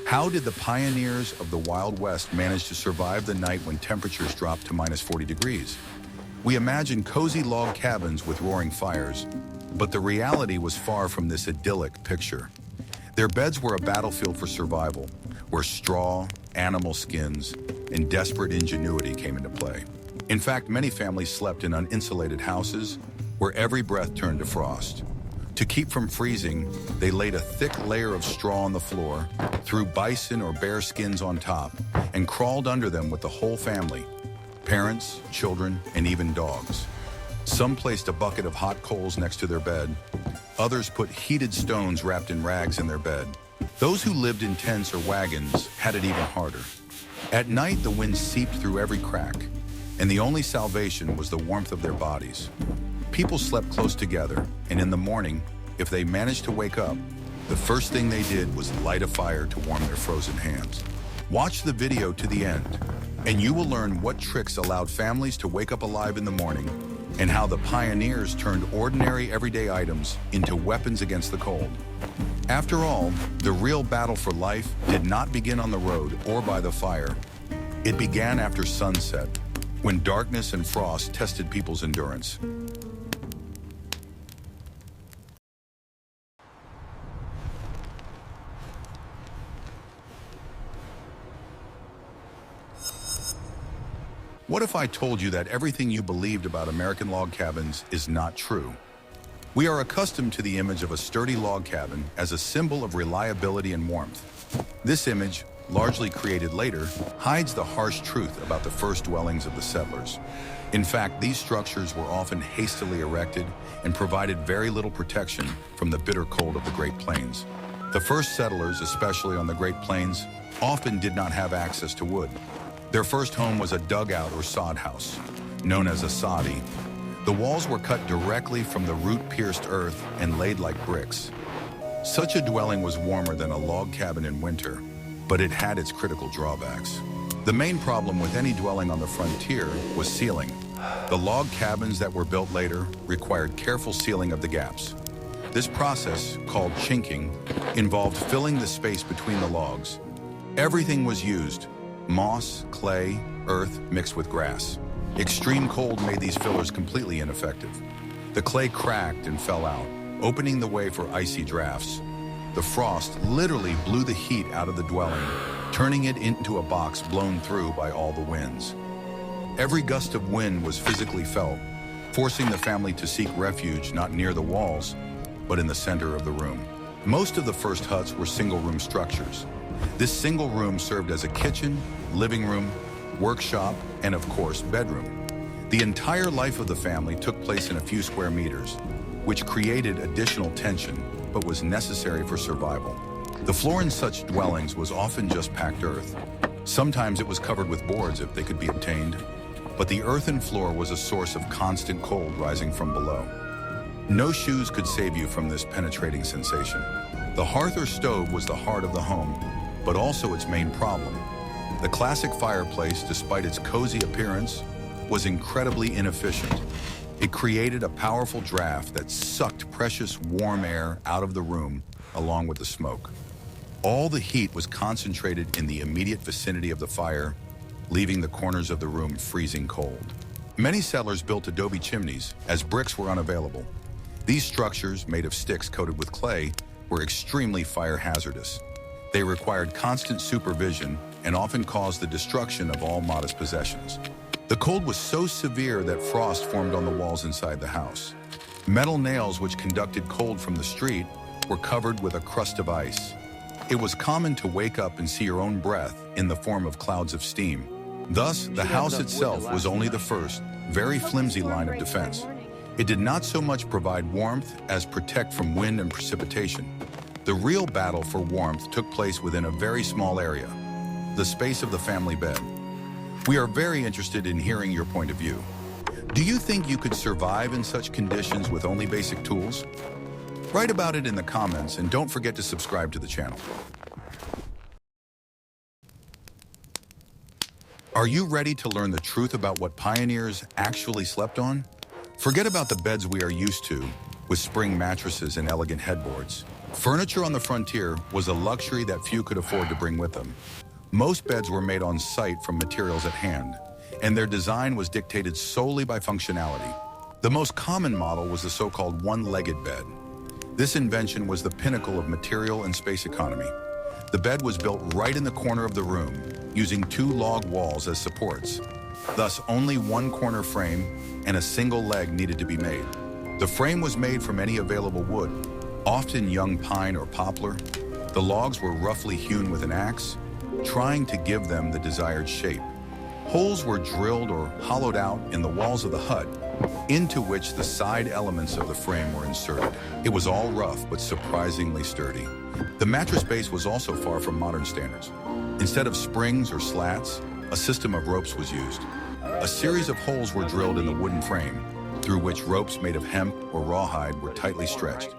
How did the pioneers of the Wild West manage to survive the night when temperatures dropped to -40 degrees? We imagine cozy log cabins with roaring fires, but the reality was far from this idyllic picture. Their beds were a battlefield for survival, where straw, animal skins, and desperate ingenuity came into play. In fact, many families slept in uninsulated houses where every breath turned to frost. To keep from freezing, they laid a thick layer of straw on the floor, threw bison or bear skins on top, and crawled under them with the whole family, parents, children, and even dogs. Some placed a bucket of hot coals next to their bed. Others put heated stones wrapped in rags in their bed. Those who lived in tents or wagons had it even harder. At night, the wind seeped through every crack, and the only salvation was the warmth of their bodies. People slept close together, and in the morning, if they managed to wake up, the first thing they did was light a fire to warm their frozen hands. Watch the video to the end, and you will learn what tricks allowed families to wake up alive in the morning and how the pioneers turned ordinary everyday items into weapons against the cold. After all, the real battle for life did not begin on the road or by the fire. It began after sunset, when darkness and frost tested people's endurance. What if I told you that everything you believed about American log cabins is not true? We are accustomed to the image of a sturdy log cabin as a symbol of reliability and warmth. This image, largely created later, hides the harsh truth about the first dwellings of the settlers. In fact, these structures were often hastily erected and provided very little protection from the bitter cold of the Great Plains. The first settlers, especially on the Great Plains, often did not have access to wood. Their first home was a dugout or sod house, known as a soddy. The walls were cut directly from the root-pierced earth and laid like bricks. Such a dwelling was warmer than a log cabin in winter, but it had its critical drawbacks. The main problem with any dwelling on the frontier was sealing. The log cabins that were built later required careful sealing of the gaps. This process, called chinking, involved filling the space between the logs. Everything was used: moss, clay, earth mixed with grass. Extreme cold made these fillers completely ineffective. The clay cracked and fell out, opening the way for icy drafts. The frost literally blew the heat out of the dwelling, turning it into a box blown through by all the winds. Every gust of wind was physically felt, forcing the family to seek refuge not near the walls, but in the center of the room. Most of the first huts were single-room structures. This single room served as a kitchen, living room, workshop, and of course, bedroom. The entire life of the family took place in a few square meters, which created additional tension, but was necessary for survival. The floor in such dwellings was often just packed earth. Sometimes it was covered with boards if they could be obtained, but the earthen floor was a source of constant cold rising from below. No shoes could save you from this penetrating sensation. The hearth or stove was the heart of the home, but also its main problem. The classic fireplace, despite its cozy appearance, was incredibly inefficient. It created a powerful draft that sucked precious warm air out of the room along with the smoke. All the heat was concentrated in the immediate vicinity of the fire, leaving the corners of the room freezing cold. Many settlers built adobe chimneys as bricks were unavailable. These structures, made of sticks coated with clay, were extremely fire hazardous. They required constant supervision and often caused the destruction of all modest possessions. The cold was so severe that frost formed on the walls inside the house. Metal nails which conducted cold from the street were covered with a crust of ice. It was common to wake up and see your own breath in the form of clouds of steam. Thus, the house itself was only the first, very flimsy line of defense. It did not so much provide warmth as protect from wind and precipitation. The real battle for warmth took place within a very small area, the space of the family bed. We are very interested in hearing your point of view. Do you think you could survive in such conditions with only basic tools? Write about it in the comments and don't forget to subscribe to the channel. Are you ready to learn the truth about what pioneers actually slept on? Forget about the beds we are used to, with spring mattresses and elegant headboards. Furniture on the frontier was a luxury that few could afford to bring with them. Most beds were made on site from materials at hand, and their design was dictated solely by functionality. The most common model was the so-called one-legged bed. This invention was the pinnacle of material and space economy. The bed was built right in the corner of the room, using 2 log walls as supports. Thus, only one corner frame and a single leg needed to be made. The frame was made from any available wood, often young pine or poplar. The logs were roughly hewn with an axe, trying to give them the desired shape. Holes were drilled or hollowed out in the walls of the hut, into which the side elements of the frame were inserted. It was all rough, but surprisingly sturdy. The mattress base was also far from modern standards. Instead of springs or slats, a system of ropes was used. A series of holes were drilled in the wooden frame, through which ropes made of hemp or rawhide were tightly stretched.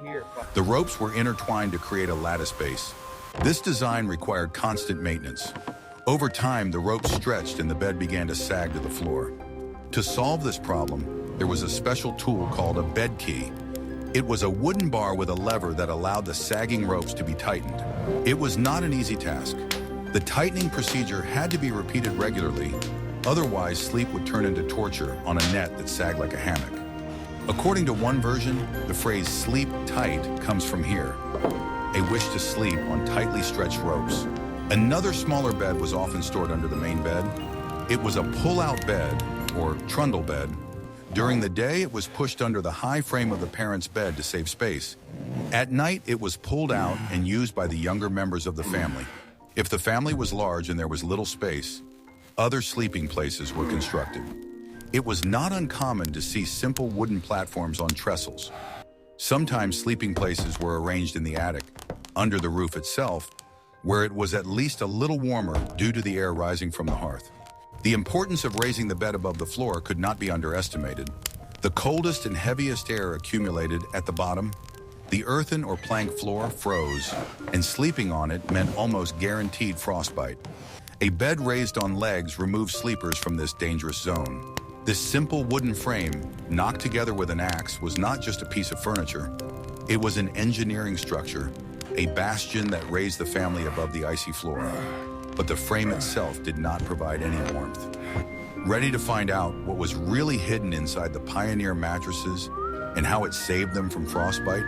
The ropes were intertwined to create a lattice base. This design required constant maintenance. Over time, the ropes stretched and the bed began to sag to the floor. To solve this problem, there was a special tool called a bed key. It was a wooden bar with a lever that allowed the sagging ropes to be tightened. It was not an easy task. The tightening procedure had to be repeated regularly, otherwise sleep would turn into torture on a net that sagged like a hammock. According to one version, the phrase "sleep tight" comes from here, a wish to sleep on tightly stretched ropes. Another smaller bed was often stored under the main bed. It was a pull-out bed, or trundle bed. During the day, it was pushed under the high frame of the parents' bed to save space. At night, it was pulled out and used by the younger members of the family. If the family was large and there was little space, other sleeping places were constructed. It was not uncommon to see simple wooden platforms on trestles. Sometimes sleeping places were arranged in the attic, under the roof itself, where it was at least a little warmer due to the air rising from the hearth. The importance of raising the bed above the floor could not be underestimated. The coldest and heaviest air accumulated at the bottom. The earthen or plank floor froze, and sleeping on it meant almost guaranteed frostbite. A bed raised on legs removed sleepers from this dangerous zone. This simple wooden frame, knocked together with an axe, was not just a piece of furniture. It was an engineering structure, a bastion that raised the family above the icy floor. But the frame itself did not provide any warmth. Ready to find out what was really hidden inside the Pioneer mattresses and how it saved them from frostbite?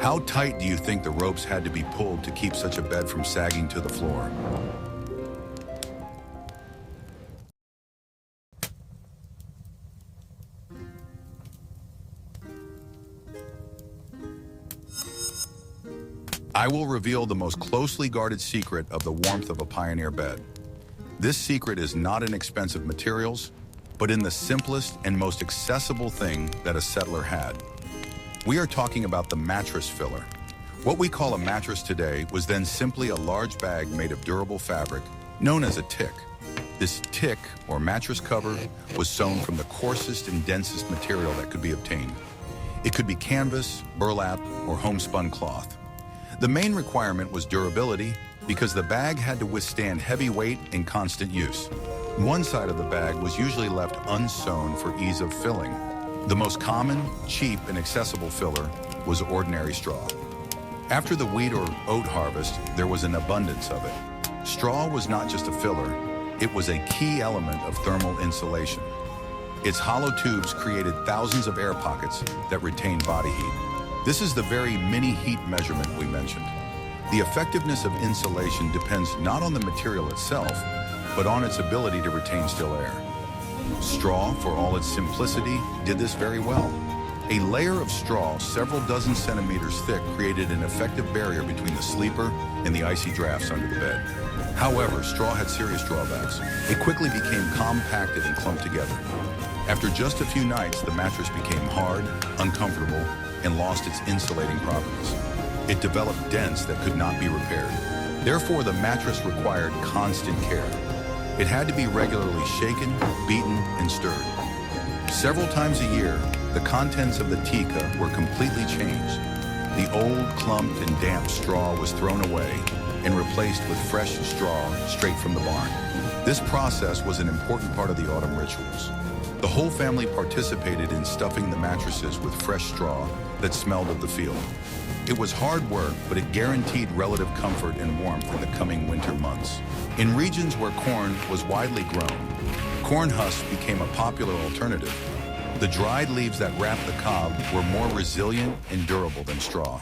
How tight do you think the ropes had to be pulled to keep such a bed from sagging to the floor? I will reveal the most closely guarded secret of the warmth of a Pioneer bed. This secret is not in expensive materials, but in the simplest and most accessible thing that a settler had. We are talking about the mattress filler. What we call a mattress today was then simply a large bag made of durable fabric, known as a tick. This tick, or mattress cover, was sewn from the coarsest and densest material that could be obtained. It could be canvas, burlap, or homespun cloth. The main requirement was durability, because the bag had to withstand heavy weight and constant use. One side of the bag was usually left unsewn for ease of filling. The most common, cheap, and accessible filler was ordinary straw. After the wheat or oat harvest, there was an abundance of it. Straw was not just a filler, it was a key element of thermal insulation. Its hollow tubes created thousands of air pockets that retained body heat. This is the very mini heat measurement we mentioned. The effectiveness of insulation depends not on the material itself, but on its ability to retain still air. Straw, for all its simplicity, did this very well. A layer of straw several dozen centimeters thick created an effective barrier between the sleeper and the icy drafts under the bed. However, straw had serious drawbacks. It quickly became compacted and clumped together. After just a few nights, the mattress became hard, uncomfortable, and lost its insulating properties. It developed dents that could not be repaired. Therefore, the mattress required constant care. It had to be regularly shaken, beaten, and stirred. Several times a year, the contents of the tika were completely changed. The old, clumped, and damp straw was thrown away and replaced with fresh straw straight from the barn. This process was an important part of the autumn rituals. The whole family participated in stuffing the mattresses with fresh straw that smelled of the field. It was hard work, but it guaranteed relative comfort and warmth in the coming winter months. In regions where corn was widely grown, corn husks became a popular alternative. The dried leaves that wrapped the cob were more resilient and durable than straw.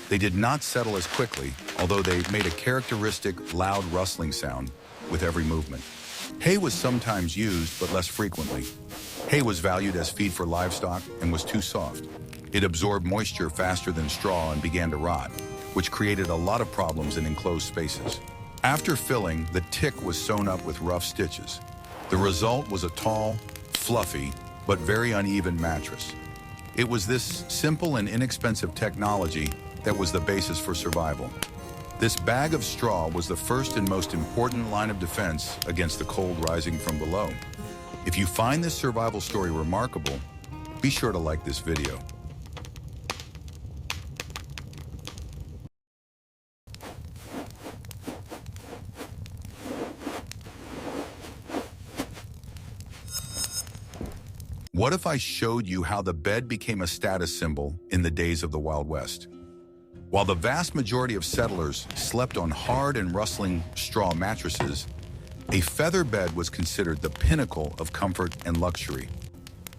They did not settle as quickly, although they made a characteristic loud rustling sound with every movement. Hay was sometimes used, but less frequently. Hay was valued as feed for livestock and was too soft. It absorbed moisture faster than straw and began to rot, which created a lot of problems in enclosed spaces. After filling, the tick was sewn up with rough stitches. The result was a tall, fluffy, but very uneven mattress. It was this simple and inexpensive technology that was the basis for survival. This bag of straw was the first and most important line of defense against the cold rising from below. If you find this survival story remarkable, be sure to like this video. What if I showed you how the bed became a status symbol in the days of the Wild West? While the vast majority of settlers slept on hard and rustling straw mattresses, a feather bed was considered the pinnacle of comfort and luxury.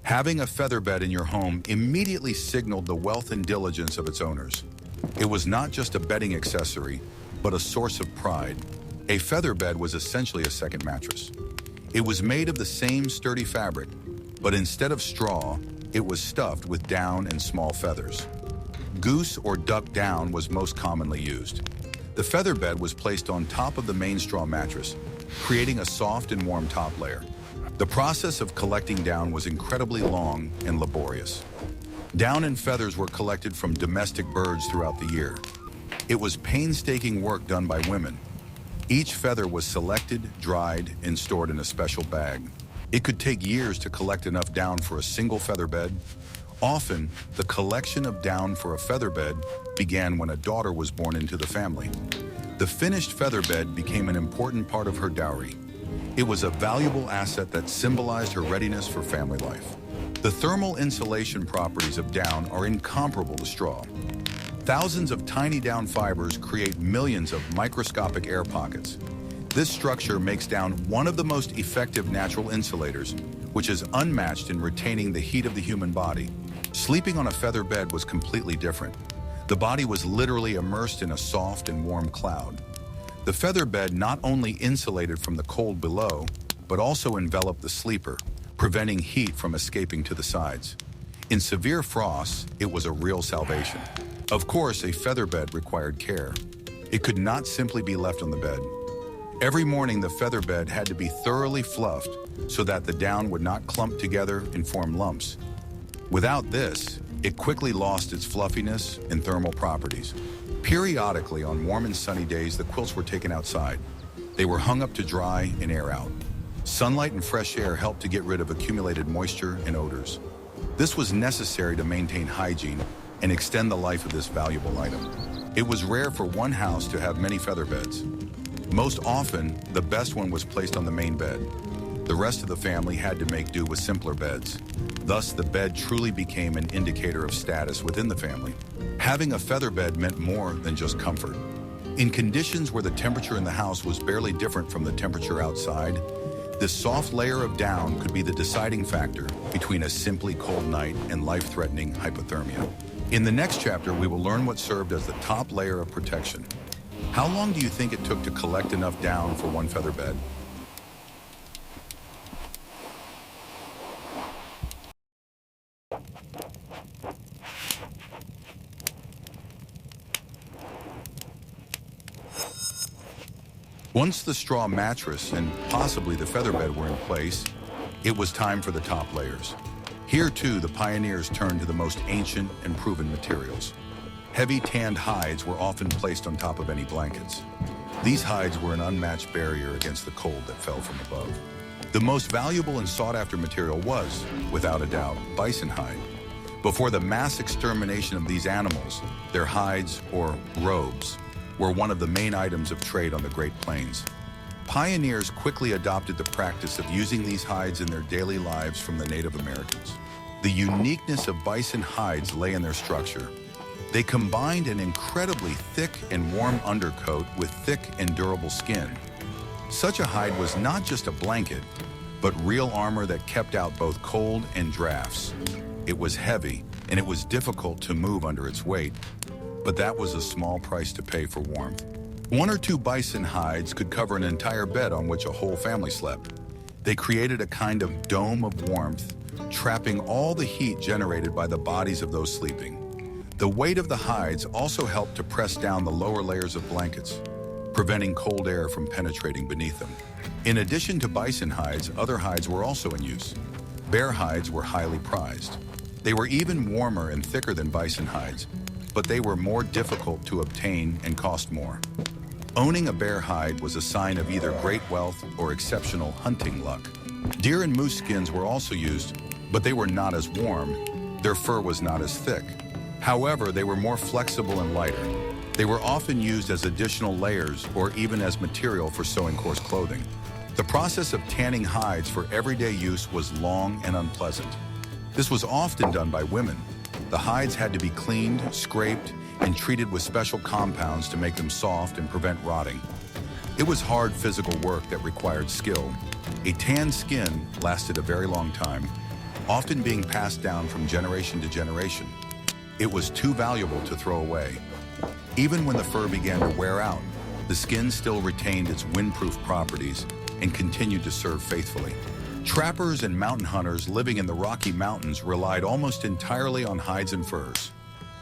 Having a feather bed in your home immediately signaled the wealth and diligence of its owners. It was not just a bedding accessory, but a source of pride. A feather bed was essentially a second mattress. It was made of the same sturdy fabric, but instead of straw, it was stuffed with down and small feathers. Goose or duck down was most commonly used. The feather bed was placed on top of the main straw mattress, creating a soft and warm top layer. The process of collecting down was incredibly long and laborious. Down and feathers were collected from domestic birds throughout the year. It was painstaking work done by women. Each feather was selected, dried, and stored in a special bag. It could take years to collect enough down for a single feather bed. Often, the collection of down for a feather bed began when a daughter was born into the family. The finished feather bed became an important part of her dowry. It was a valuable asset that symbolized her readiness for family life. The thermal insulation properties of down are incomparable to straw. Thousands of tiny down fibers create millions of microscopic air pockets. This structure makes down one of the most effective natural insulators, which is unmatched in retaining the heat of the human body. Sleeping on a feather bed was completely different. The body was literally immersed in a soft and warm cloud. The feather bed not only insulated from the cold below, but also enveloped the sleeper, preventing heat from escaping to the sides. In severe frosts, it was a real salvation. Of course, a feather bed required care. It could not simply be left on the bed. Every morning, the feather bed had to be thoroughly fluffed so that the down would not clump together and form lumps. Without this, it quickly lost its fluffiness and thermal properties. Periodically, on warm and sunny days, the quilts were taken outside. They were hung up to dry and air out. Sunlight and fresh air helped to get rid of accumulated moisture and odors. This was necessary to maintain hygiene and extend the life of this valuable item. It was rare for one house to have many feather beds. Most often, the best one was placed on the main bed. The rest of the family had to make do with simpler beds. Thus, the bed truly became an indicator of status within the family. Having a feather bed meant more than just comfort. In conditions where the temperature in the house was barely different from the temperature outside, this soft layer of down could be the deciding factor between a simply cold night and life-threatening hypothermia. In the next chapter, we will learn what served as the top layer of protection. How long do you think it took to collect enough down for one feather bed? Once the straw mattress and possibly the feather bed were in place, it was time for the top layers. Here too, the pioneers turned to the most ancient and proven materials. Heavy tanned hides were often placed on top of any blankets. These hides were an unmatched barrier against the cold that fell from above. The most valuable and sought-after material was, without a doubt, bison hide. Before the mass extermination of these animals, their hides, or robes, were one of the main items of trade on the Great Plains. Pioneers quickly adopted the practice of using these hides in their daily lives from the Native Americans. The uniqueness of bison hides lay in their structure. They combined an incredibly thick and warm undercoat with thick and durable skin. Such a hide was not just a blanket, but real armor that kept out both cold and drafts. It was heavy, and it was difficult to move under its weight, but that was a small price to pay for warmth. One or two bison hides could cover an entire bed on which a whole family slept. They created a kind of dome of warmth, trapping all the heat generated by the bodies of those sleeping. The weight of the hides also helped to press down the lower layers of blankets, preventing cold air from penetrating beneath them. In addition to bison hides, other hides were also in use. Bear hides were highly prized. They were even warmer and thicker than bison hides, but they were more difficult to obtain and cost more. Owning a bear hide was a sign of either great wealth or exceptional hunting luck. Deer and moose skins were also used, but they were not as warm. Their fur was not as thick. However, they were more flexible and lighter. They were often used as additional layers or even as material for sewing coarse clothing. The process of tanning hides for everyday use was long and unpleasant. This was often done by women. The hides had to be cleaned, scraped, and treated with special compounds to make them soft and prevent rotting. It was hard physical work that required skill. A tanned skin lasted a very long time, often being passed down from generation to generation. It was too valuable to throw away. Even when the fur began to wear out, the skin still retained its windproof properties and continued to serve faithfully. Trappers and mountain hunters living in the Rocky Mountains relied almost entirely on hides and furs.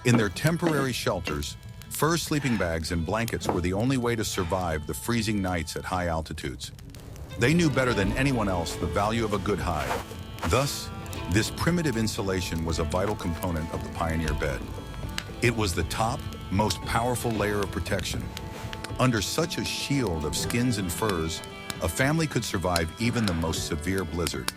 In their temporary shelters, fur sleeping bags and blankets were the only way to survive the freezing nights at high altitudes. They knew better than anyone else the value of a good hide. Thus, this primitive insulation was a vital component of the pioneer bed. It was the top, most powerful layer of protection. Under such a shield of skins and furs, a family could survive even the most severe blizzard.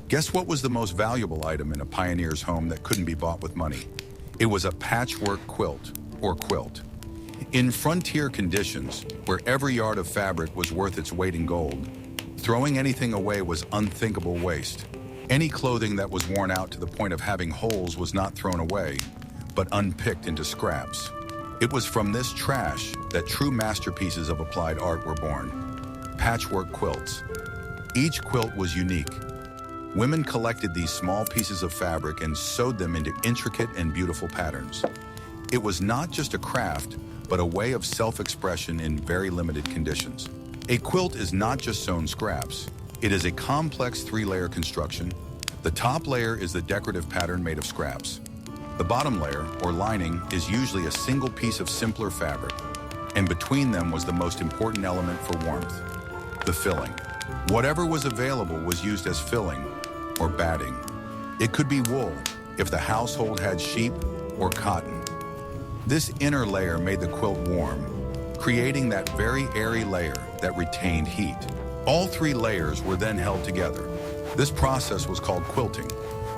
Guess what was the most valuable item in a pioneer's home that couldn't be bought with money? It was a patchwork quilt, or quilt. In frontier conditions, where every yard of fabric was worth its weight in gold, throwing anything away was unthinkable waste. Any clothing that was worn out to the point of having holes was not thrown away, but unpicked into scraps. It was from this trash that true masterpieces of applied art were born. Patchwork quilts. Each quilt was unique. Women collected these small pieces of fabric and sewed them into intricate and beautiful patterns. It was not just a craft, but a way of self-expression in very limited conditions. A quilt is not just sewn scraps. It is a complex three-layer construction. The top layer is the decorative pattern made of scraps. The bottom layer, or lining, is usually a single piece of simpler fabric, and between them was the most important element for warmth, the filling. Whatever was available was used as filling, or batting. It could be wool, if the household had sheep, or cotton. This inner layer made the quilt warm, creating that very airy layer that retained heat. All three layers were then held together. This process was called quilting.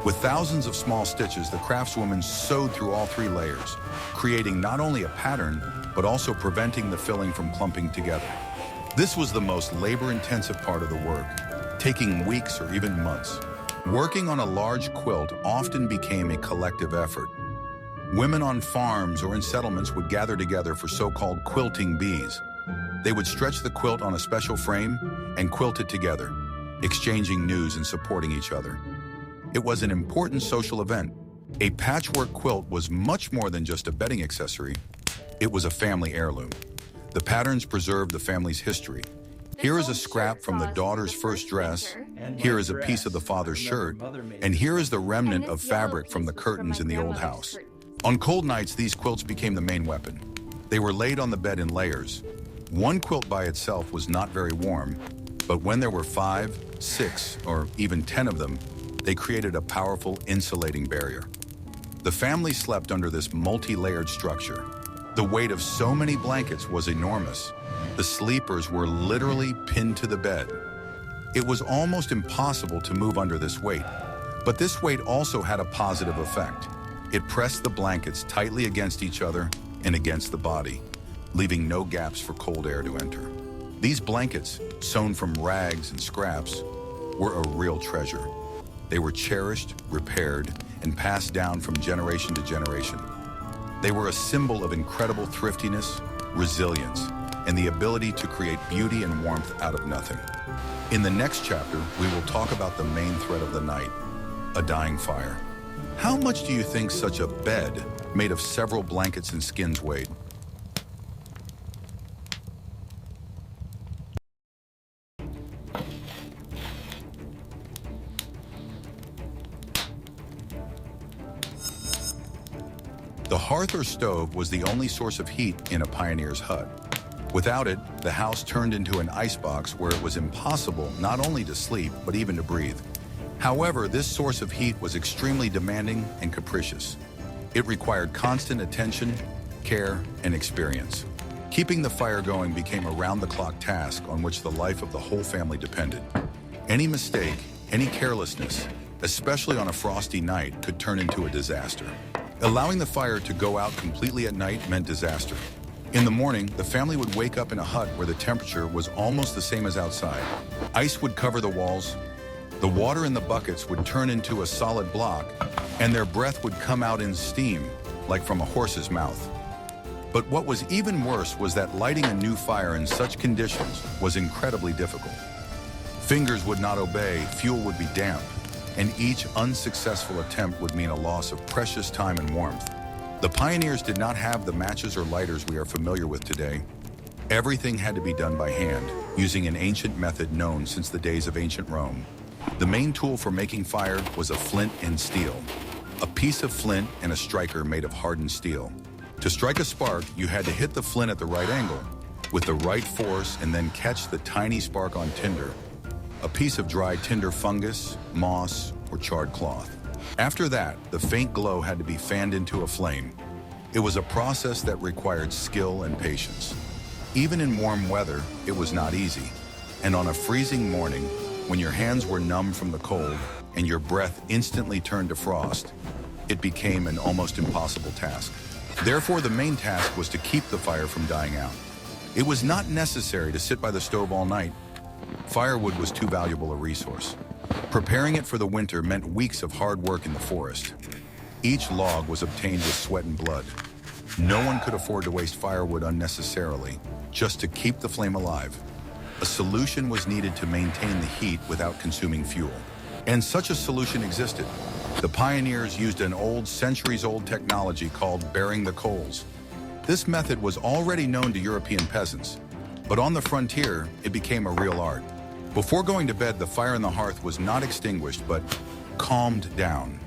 With thousands of small stitches, the craftswoman sewed through all three layers, creating not only a pattern, but also preventing the filling from clumping together. This was the most labor-intensive part of the work, taking weeks or even months. Working on a large quilt often became a collective effort. Women on farms or in settlements would gather together for so-called quilting bees. They would stretch the quilt on a special frame and quilt it together, exchanging news and supporting each other. It was an important social event. A patchwork quilt was much more than just a bedding accessory. It was a family heirloom. The patterns preserved the family's history. Here is a scrap from the daughter's first dress, here is a piece of the father's shirt, and here is the remnant of fabric from the curtains in the old house. On cold nights, these quilts became the main weapon. They were laid on the bed in layers. One quilt by itself was not very warm, but when there were 5, 6, or even 10 of them, they created a powerful insulating barrier. The family slept under this multi-layered structure. The weight of so many blankets was enormous. The sleepers were literally pinned to the bed. It was almost impossible to move under this weight. But this weight also had a positive effect. It pressed the blankets tightly against each other and against the body, leaving no gaps for cold air to enter. These blankets, sewn from rags and scraps, were a real treasure. They were cherished, repaired, and passed down from generation to generation. They were a symbol of incredible thriftiness, resilience, and the ability to create beauty and warmth out of nothing. In the next chapter, we will talk about the main threat of the night, a dying fire. How much do you think such a bed made of several blankets and skins weighed? The hearth or stove was the only source of heat in a pioneer's hut. Without it, the house turned into an icebox where it was impossible not only to sleep, but even to breathe. However, this source of heat was extremely demanding and capricious. It required constant attention, care, and experience. Keeping the fire going became a round-the-clock task on which the life of the whole family depended. Any mistake, any carelessness, especially on a frosty night, could turn into a disaster. Allowing the fire to go out completely at night meant disaster. In the morning, the family would wake up in a hut where the temperature was almost the same as outside. Ice would cover the walls, the water in the buckets would turn into a solid block, and their breath would come out in steam, like from a horse's mouth. But what was even worse was that lighting a new fire in such conditions was incredibly difficult. Fingers would not obey, fuel would be damp, and each unsuccessful attempt would mean a loss of precious time and warmth. The pioneers did not have the matches or lighters we are familiar with today. Everything had to be done by hand, using an ancient method known since the days of ancient Rome. The main tool for making fire was a flint and steel, a piece of flint and a striker made of hardened steel. To strike a spark, you had to hit the flint at the right angle, with the right force, and then catch the tiny spark on tinder, a piece of dry tinder fungus, moss, or charred cloth. After that, the faint glow had to be fanned into a flame. It was a process that required skill and patience. Even in warm weather, it was not easy. And on a freezing morning, when your hands were numb from the cold and your breath instantly turned to frost, it became an almost impossible task. Therefore, the main task was to keep the fire from dying out. It was not necessary to sit by the stove all night. Firewood was too valuable a resource. Preparing it for the winter meant weeks of hard work in the forest. Each log was obtained with sweat and blood. No one could afford to waste firewood unnecessarily, just to keep the flame alive. A solution was needed to maintain the heat without consuming fuel. And such a solution existed. The pioneers used an old, centuries-old technology called burying the coals. This method was already known to European peasants, but on the frontier, it became a real art. Before going to bed, the fire in the hearth was not extinguished, but calmed down.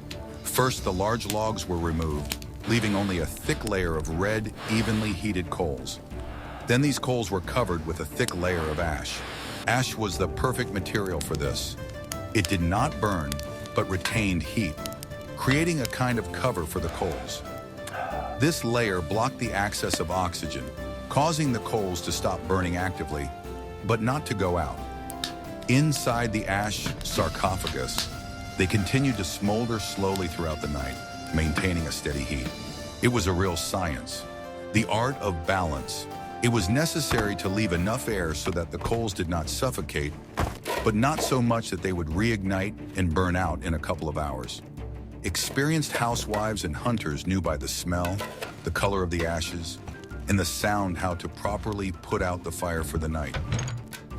First, the large logs were removed, leaving only a thick layer of red, evenly heated coals. Then these coals were covered with a thick layer of ash. Ash was the perfect material for this. It did not burn, but retained heat, creating a kind of cover for the coals. This layer blocked the access of oxygen, causing the coals to stop burning actively, but not to go out. Inside the ash sarcophagus, they continued to smolder slowly throughout the night, maintaining a steady heat. It was a real science, the art of balance. It was necessary to leave enough air so that the coals did not suffocate, but not so much that they would reignite and burn out in a couple of hours. Experienced housewives and hunters knew by the smell, the color of the ashes, and the sound how to properly put out the fire for the night.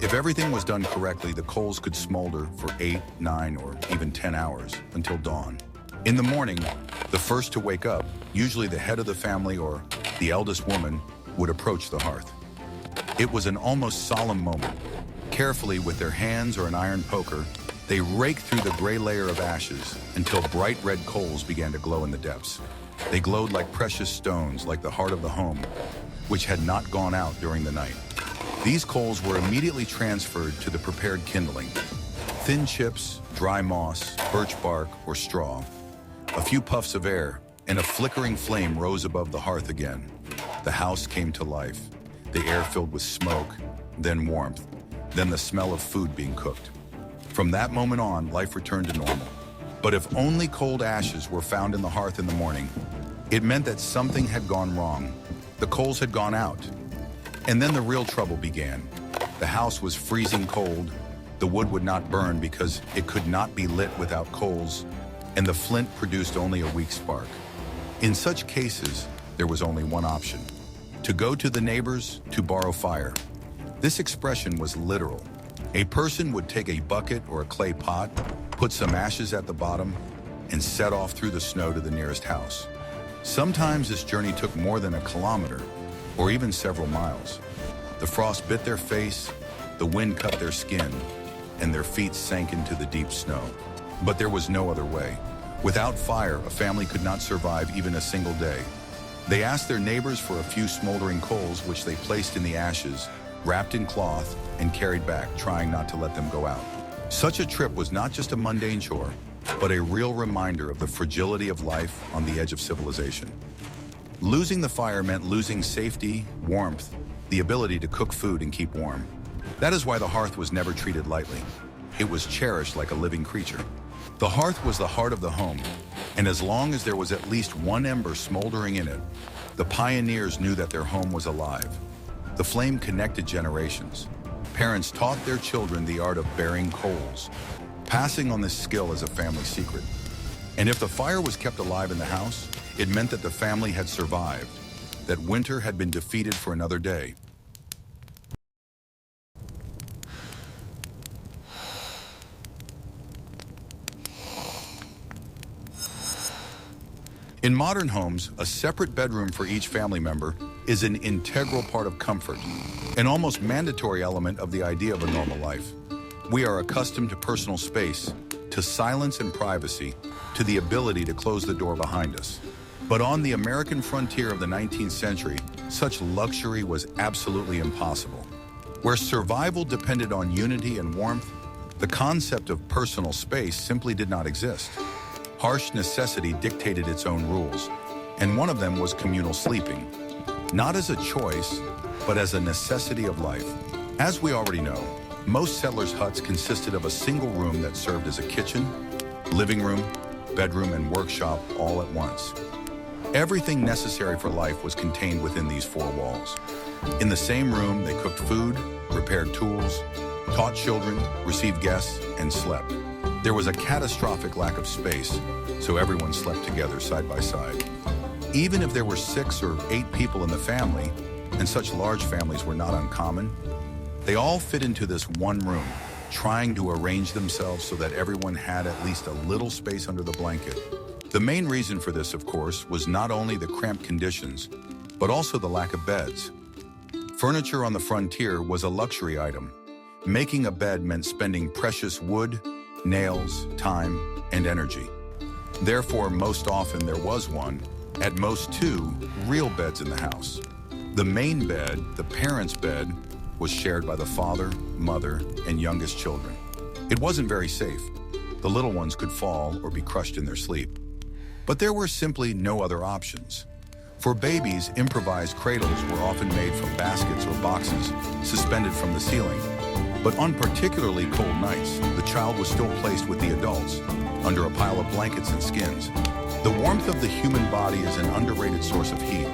If everything was done correctly, the coals could smolder for 8, 9, or even 10 hours until dawn. In the morning, the first to wake up, usually the head of the family or the eldest woman, would approach the hearth. It was an almost solemn moment. Carefully, with their hands or an iron poker, they raked through the gray layer of ashes until bright red coals began to glow in the depths. They glowed like precious stones, like the heart of the home, which had not gone out during the night. These coals were immediately transferred to the prepared kindling. Thin chips, dry moss, birch bark, or straw. A few puffs of air, and a flickering flame rose above the hearth again. The house came to life. The air filled with smoke, then warmth, then the smell of food being cooked. From that moment on, life returned to normal. But if only cold ashes were found in the hearth in the morning, it meant that something had gone wrong. The coals had gone out. And then the real trouble began. The house was freezing cold. The wood would not burn because it could not be lit without coals, and the flint produced only a weak spark. In such cases, there was only one option: to go to the neighbors to borrow fire. This expression was literal. A person would take a bucket or a clay pot, put some ashes at the bottom, and set off through the snow to the nearest house. Sometimes this journey took more than a kilometer, or even several miles. The frost bit their face, the wind cut their skin, and their feet sank into the deep snow. But there was no other way. Without fire, a family could not survive even a single day. They asked their neighbors for a few smoldering coals, which they placed in the ashes, wrapped in cloth, and carried back, trying not to let them go out. Such a trip was not just a mundane chore, but a real reminder of the fragility of life on the edge of civilization. Losing the fire meant losing safety, warmth, the ability to cook food and keep warm. That is why the hearth was never treated lightly. It was cherished like a living creature. The hearth was the heart of the home, and as long as there was at least one ember smoldering in it, the pioneers knew that their home was alive. The flame connected generations. Parents taught their children the art of bearing coals, passing on this skill as a family secret. And if the fire was kept alive in the house, it meant that the family had survived, that winter had been defeated for another day. In modern homes, a separate bedroom for each family member is an integral part of comfort, an almost mandatory element of the idea of a normal life. We are accustomed to personal space, to silence and privacy, to the ability to close the door behind us. But on the American frontier of the 19th century, such luxury was absolutely impossible. Where survival depended on unity and warmth, the concept of personal space simply did not exist. Harsh necessity dictated its own rules, and one of them was communal sleeping, not as a choice, but as a necessity of life. As we already know, most settlers' huts consisted of a single room that served as a kitchen, living room, bedroom, and workshop all at once. Everything necessary for life was contained within these four walls. In the same room, they cooked food, repaired tools, taught children, received guests, and slept. There was a catastrophic lack of space, so everyone slept together side by side. Even if there were 6 or 8 people in the family, and such large families were not uncommon, they all fit into this one room, trying to arrange themselves so that everyone had at least a little space under the blanket. The main reason for this, of course, was not only the cramped conditions, but also the lack of beds. Furniture on the frontier was a luxury item. Making a bed meant spending precious wood, nails, time, and energy. Therefore, most often there was one, at most 2, real beds in the house. The main bed, the parents' bed, was shared by the father, mother, and youngest children. It wasn't very safe. The little ones could fall or be crushed in their sleep. But there were simply no other options. For babies, improvised cradles were often made from baskets or boxes suspended from the ceiling. But on particularly cold nights, the child was still placed with the adults, under a pile of blankets and skins. The warmth of the human body is an underrated source of heat.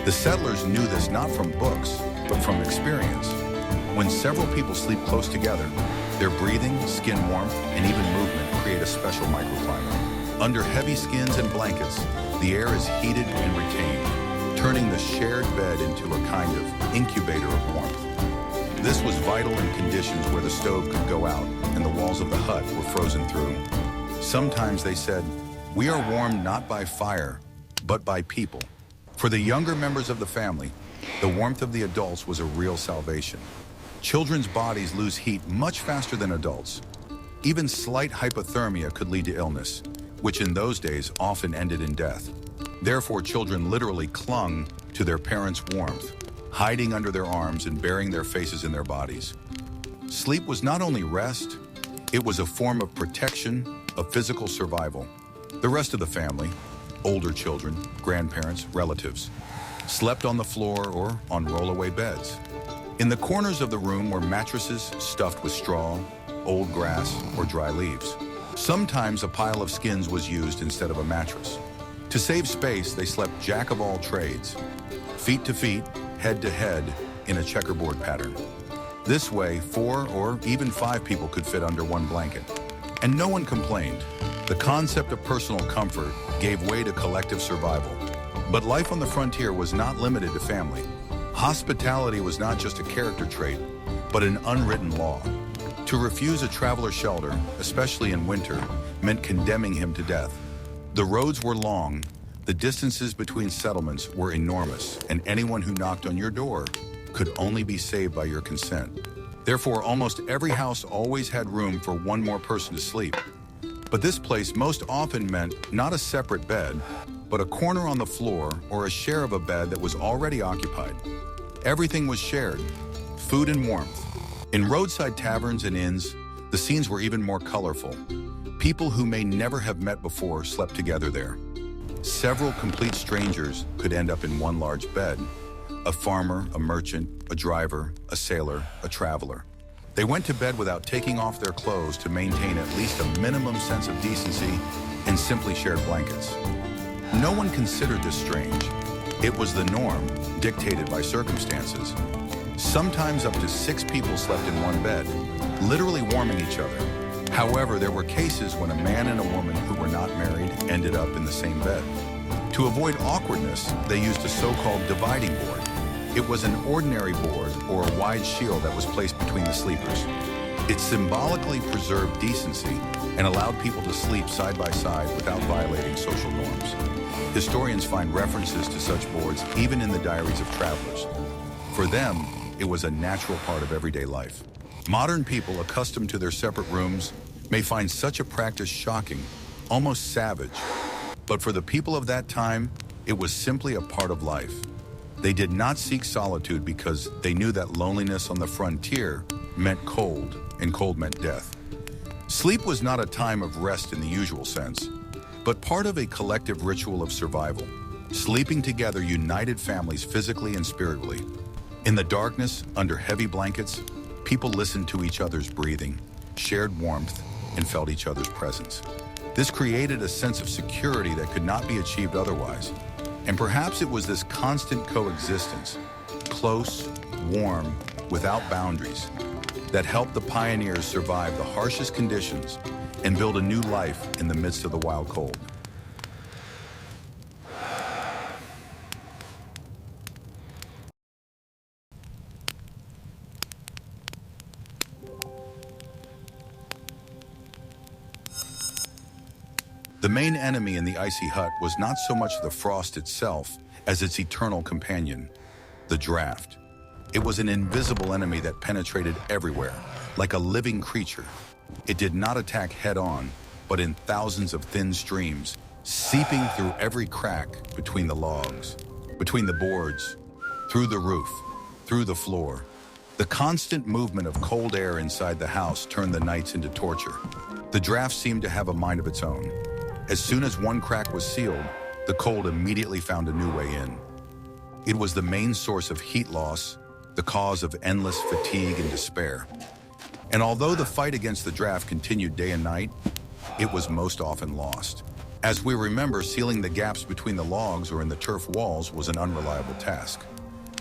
The settlers knew this not from books, but from experience. When several people sleep close together, their breathing, skin warmth, and even movement create a special microclimate. Under heavy skins and blankets, the air is heated and retained, turning the shared bed into a kind of incubator of warmth. This was vital in conditions where the stove could go out and the walls of the hut were frozen through. Sometimes they said, "We are warmed not by fire, but by people." For the younger members of the family, the warmth of the adults was a real salvation. Children's bodies lose heat much faster than adults. Even slight hypothermia could lead to illness, which in those days often ended in death. Therefore, children literally clung to their parents' warmth, hiding under their arms and burying their faces in their bodies. Sleep was not only rest, it was a form of protection, of physical survival. The rest of the family, older children, grandparents, relatives, slept on the floor or on rollaway beds. In the corners of the room were mattresses stuffed with straw, old grass, or dry leaves. Sometimes a pile of skins was used instead of a mattress. To save space, they slept jack of all trades, feet to feet, head to head, in a checkerboard pattern. This way, 4 or even 5 people could fit under one blanket. And no one complained. The concept of personal comfort gave way to collective survival. But life on the frontier was not limited to family. Hospitality was not just a character trait, but an unwritten law. To refuse a traveler shelter, especially in winter, meant condemning him to death. The roads were long, the distances between settlements were enormous, and anyone who knocked on your door could only be saved by your consent. Therefore, almost every house always had room for one more person to sleep. But this place most often meant not a separate bed, but a corner on the floor or a share of a bed that was already occupied. Everything was shared, food and warmth. In roadside taverns and inns, the scenes were even more colorful. People who may never have met before slept together there. Several complete strangers could end up in one large bed. A farmer, a merchant, a driver, a sailor, a traveler. They went to bed without taking off their clothes to maintain at least a minimum sense of decency and simply shared blankets. No one considered this strange. It was the norm, dictated by circumstances. Sometimes up to 6 people slept in one bed, literally warming each other. However, there were cases when a man and a woman who were not married ended up in the same bed. To avoid awkwardness, they used a so-called dividing board. It was an ordinary board or a wide shield that was placed between the sleepers. It symbolically preserved decency and allowed people to sleep side by side without violating social norms. Historians find references to such boards even in the diaries of travelers. For them, it was a natural part of everyday life. Modern people accustomed to their separate rooms may find such a practice shocking, almost savage. But for the people of that time, it was simply a part of life. They did not seek solitude because they knew that loneliness on the frontier meant cold, and cold meant death. Sleep was not a time of rest in the usual sense, but part of a collective ritual of survival. Sleeping together united families physically and spiritually. In the darkness, under heavy blankets, people listened to each other's breathing, shared warmth, and felt each other's presence. This created a sense of security that could not be achieved otherwise. And perhaps it was this constant coexistence, close, warm, without boundaries, that helped the pioneers survive the harshest conditions and build a new life in the midst of the wild cold. The main enemy in the icy hut was not so much the frost itself as its eternal companion, the draft. It was an invisible enemy that penetrated everywhere, like a living creature. It did not attack head-on, but in thousands of thin streams, seeping through every crack between the logs, between the boards, through the roof, through the floor. The constant movement of cold air inside the house turned the nights into torture. The draft seemed to have a mind of its own. As soon as one crack was sealed, the cold immediately found a new way in. It was the main source of heat loss, the cause of endless fatigue and despair. And although the fight against the draft continued day and night, it was most often lost. As we remember, sealing the gaps between the logs or in the turf walls was an unreliable task.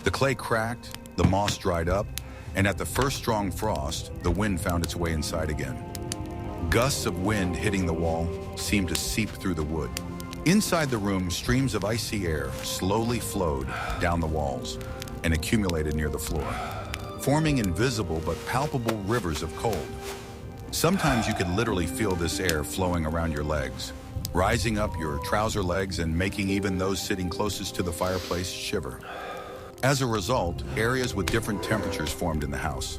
The clay cracked, the moss dried up, and at the first strong frost, the wind found its way inside again. Gusts of wind hitting the wall seemed to seep through the wood. Inside the room, streams of icy air slowly flowed down the walls and accumulated near the floor, forming invisible but palpable rivers of cold. Sometimes you could literally feel this air flowing around your legs, rising up your trouser legs and making even those sitting closest to the fireplace shiver. As a result, areas with different temperatures formed in the house.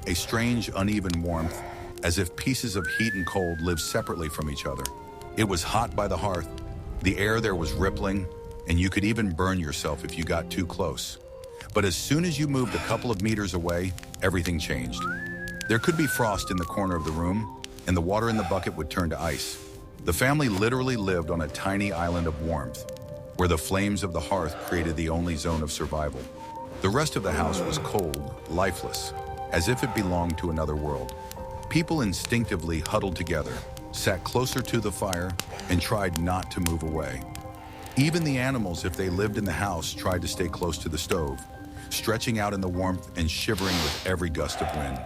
A strange, uneven warmth, as if pieces of heat and cold lived separately from each other. It was hot by the hearth. The air there was rippling, and you could even burn yourself if you got too close. But as soon as you moved a couple of meters away, everything changed. There could be frost in the corner of the room, and the water in the bucket would turn to ice. The family literally lived on a tiny island of warmth, where the flames of the hearth created the only zone of survival. The rest of the house was cold, lifeless, as if it belonged to another world. People instinctively huddled together, sat closer to the fire, and tried not to move away. Even the animals, if they lived in the house, tried to stay close to the stove, stretching out in the warmth and shivering with every gust of wind.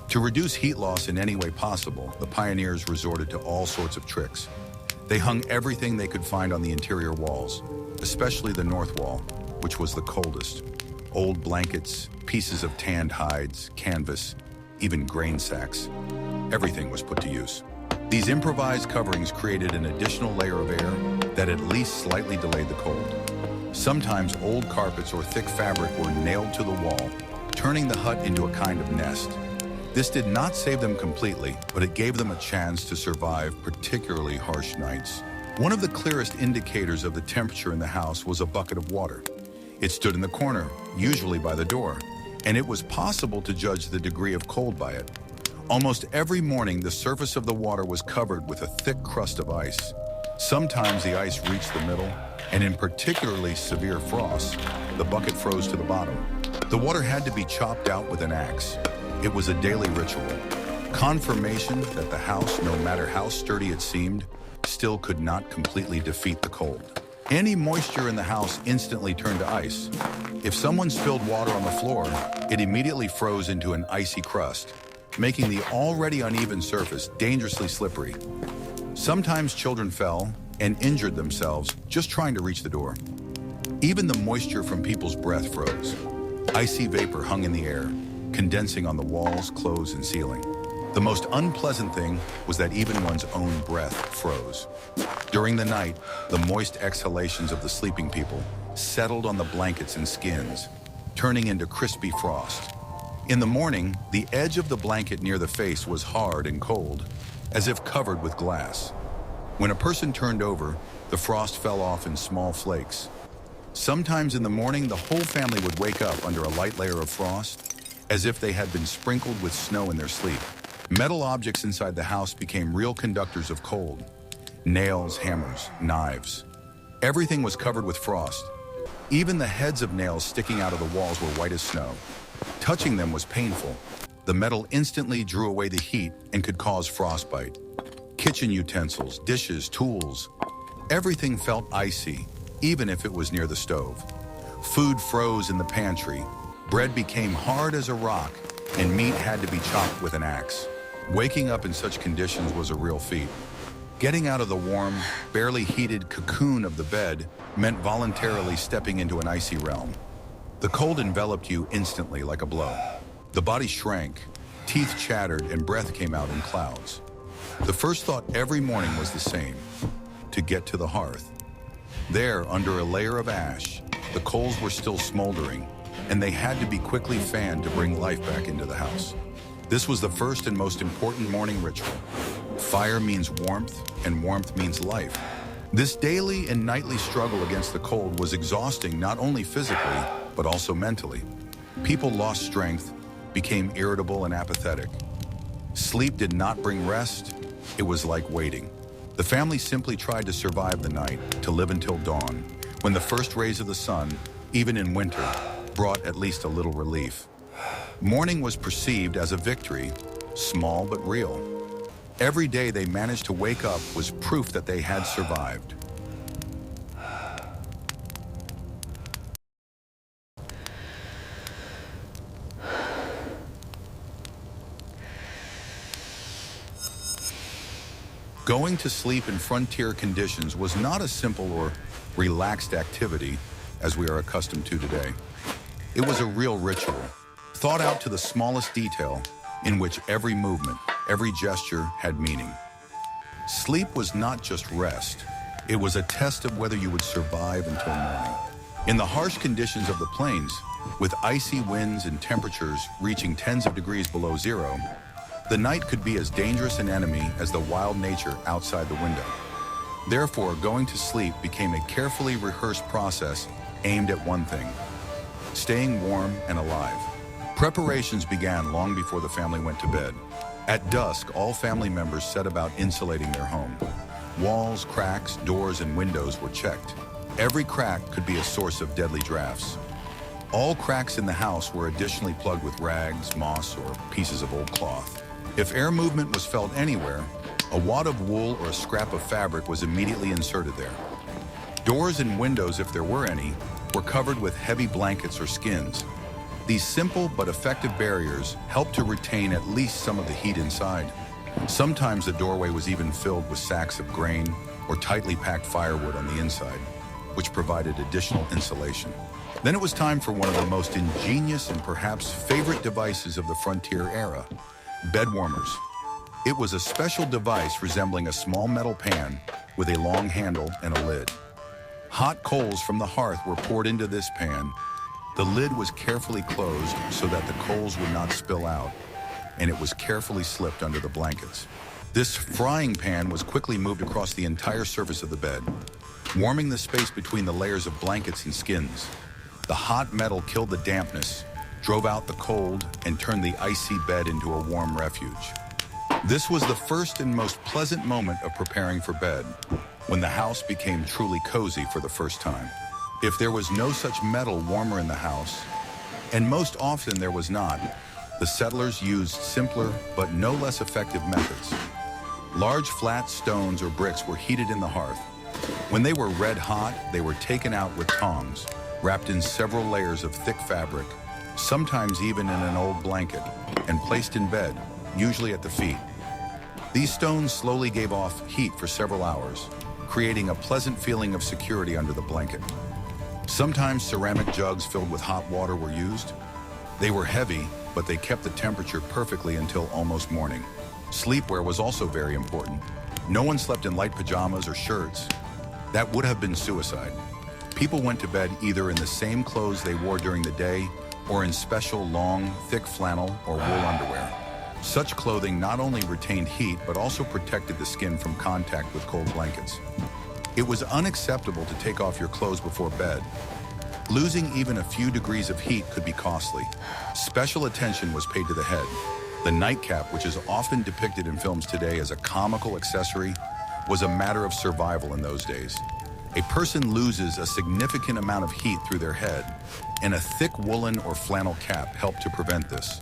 To reduce heat loss in any way possible, the pioneers resorted to all sorts of tricks. They hung everything they could find on the interior walls, especially the north wall, which was the coldest. Old blankets, pieces of tanned hides, canvas, even grain sacks. Everything was put to use. These improvised coverings created an additional layer of air that at least slightly delayed the cold. Sometimes old carpets or thick fabric were nailed to the wall, turning the hut into a kind of nest. This did not save them completely, but it gave them a chance to survive particularly harsh nights. One of the clearest indicators of the temperature in the house was a bucket of water. It stood in the corner, usually by the door, and it was possible to judge the degree of cold by it. Almost every morning, the surface of the water was covered with a thick crust of ice. Sometimes the ice reached the middle, and in particularly severe frosts, the bucket froze to the bottom. The water had to be chopped out with an axe. It was a daily ritual, confirmation that the house, no matter how sturdy it seemed, still could not completely defeat the cold. Any moisture in the house instantly turned to ice. If someone spilled water on the floor, it immediately froze into an icy crust, making the already uneven surface dangerously slippery. Sometimes children fell and injured themselves just trying to reach the door. Even the moisture from people's breath froze. Icy vapor hung in the air, condensing on the walls, clothes, and ceiling. The most unpleasant thing was that even one's own breath froze. During the night, the moist exhalations of the sleeping people settled on the blankets and skins, turning into crispy frost. In the morning, the edge of the blanket near the face was hard and cold, as if covered with glass. When a person turned over, the frost fell off in small flakes. Sometimes in the morning, the whole family would wake up under a light layer of frost, as if they had been sprinkled with snow in their sleep. Metal objects inside the house became real conductors of cold. Nails, hammers, knives. Everything was covered with frost. Even the heads of nails sticking out of the walls were white as snow. Touching them was painful. The metal instantly drew away the heat and could cause frostbite. Kitchen utensils, dishes, tools. Everything felt icy, even if it was near the stove. Food froze in the pantry. Bread became hard as a rock, and meat had to be chopped with an axe. Waking up in such conditions was a real feat. Getting out of the warm, barely heated cocoon of the bed meant voluntarily stepping into an icy realm. The cold enveloped you instantly like a blow. The body shrank, teeth chattered, and breath came out in clouds. The first thought every morning was the same: to get to the hearth. There, under a layer of ash, the coals were still smoldering, and they had to be quickly fanned to bring life back into the house. This was the first and most important morning ritual. Fire means warmth, and warmth means life. This daily and nightly struggle against the cold was exhausting not only physically, but also mentally. People lost strength, became irritable and apathetic. Sleep did not bring rest. It was like waiting. The family simply tried to survive the night, to live until dawn, when the first rays of the sun, even in winter, brought at least a little relief. Morning was perceived as a victory, small but real. Every day they managed to wake up was proof that they had survived. Going to sleep in frontier conditions was not a simple or relaxed activity as we are accustomed to today. It was a real ritual, thought out to the smallest detail, in which every movement, every gesture had meaning. Sleep was not just rest. It was a test of whether you would survive until morning. In the harsh conditions of the plains, with icy winds and temperatures reaching tens of degrees below zero, the night could be as dangerous an enemy as the wild nature outside the window. Therefore, going to sleep became a carefully rehearsed process aimed at one thing: staying warm and alive. Preparations began long before the family went to bed. At dusk, all family members set about insulating their home. Walls, cracks, doors, and windows were checked. Every crack could be a source of deadly drafts. All cracks in the house were additionally plugged with rags, moss, or pieces of old cloth. If air movement was felt anywhere, A wad of wool or a scrap of fabric was immediately inserted there. Doors and windows, if there were any, were covered with heavy blankets or skins. These simple but effective barriers helped to retain at least some of the heat inside. Sometimes the doorway was even filled with sacks of grain or tightly packed firewood on the inside, which provided additional insulation. Then it was time for one of the most ingenious and perhaps favorite devices of the frontier era, bed warmers. It was a special device resembling a small metal pan with a long handle and a lid. Hot coals from the hearth were poured into this pan. The lid was carefully closed so that the coals would not spill out, and it was carefully slipped under the blankets. This frying pan was quickly moved across the entire surface of the bed, warming the space between the layers of blankets and skins. The hot metal killed the dampness, drove out the cold, and turned the icy bed into a warm refuge. This was the first and most pleasant moment of preparing for bed, when the house became truly cozy for the first time. If there was no such metal warmer in the house, and most often there was not, the settlers used simpler but no less effective methods. Large flat stones or bricks were heated in the hearth. When they were red hot, they were taken out with tongs, wrapped in several layers of thick fabric, sometimes even in an old blanket, and placed in bed, usually at the feet. These stones slowly gave off heat for several hours, creating a pleasant feeling of security under the blanket. Sometimes ceramic jugs filled with hot water were used. They were heavy, but they kept the temperature perfectly until almost morning. Sleepwear was also very important. No one slept in light pajamas or shirts. That would have been suicide. People went to bed either in the same clothes they wore during the day or in special long, thick flannel or wool underwear. Such clothing not only retained heat but also protected the skin from contact with cold blankets. It was unacceptable to take off your clothes before bed. Losing even a few degrees of heat could be costly. Special attention was paid to the head. The nightcap, which is often depicted in films today as a comical accessory, was a matter of survival in those days. A person loses a significant amount of heat through their head, and a thick woolen or flannel cap helped to prevent this.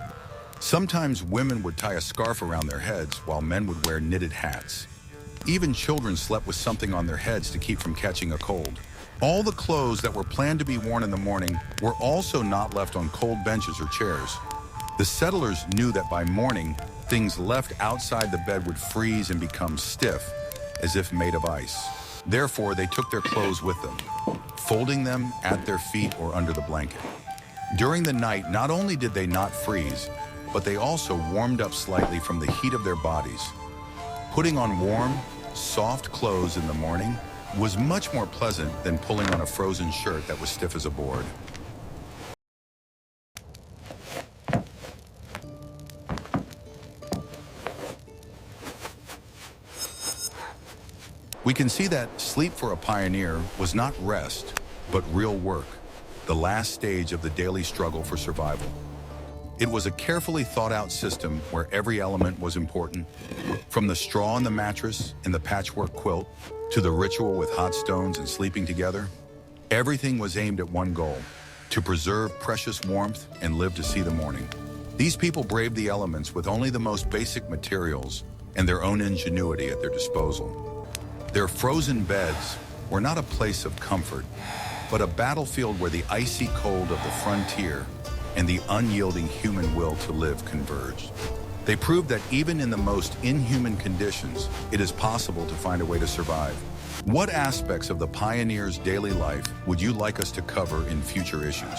Sometimes women would tie a scarf around their heads while men would wear knitted hats. Even children slept with something on their heads to keep from catching a cold. All the clothes that were planned to be worn in the morning were also not left on cold benches or chairs. The settlers knew that by morning, things left outside the bed would freeze and become stiff, as if made of ice. Therefore, they took their clothes with them, folding them at their feet or under the blanket. During the night, not only did they not freeze, but they also warmed up slightly from the heat of their bodies. Putting on warm, soft clothes in the morning was much more pleasant than pulling on a frozen shirt that was stiff as a board. We can see that sleep for a pioneer was not rest, but real work, the last stage of the daily struggle for survival. It was a carefully thought-out system where every element was important, from the straw in the mattress and the patchwork quilt to the ritual with hot stones and sleeping together. Everything was aimed at one goal: to preserve precious warmth and live to see the morning. These people braved the elements with only the most basic materials and their own ingenuity at their disposal. Their frozen beds were not a place of comfort, but a battlefield where the icy cold of the frontier and the unyielding human will to live converged. They proved that even in the most inhuman conditions, it is possible to find a way to survive. What aspects of the pioneers' daily life would you like us to cover in future issues?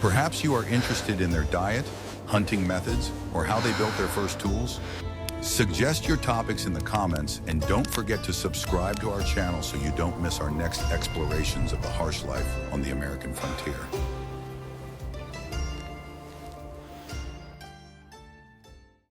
Perhaps you are interested in their diet, hunting methods, or how they built their first tools? Suggest your topics in the comments, and don't forget to subscribe to our channel so you don't miss our next explorations of the harsh life on the American frontier.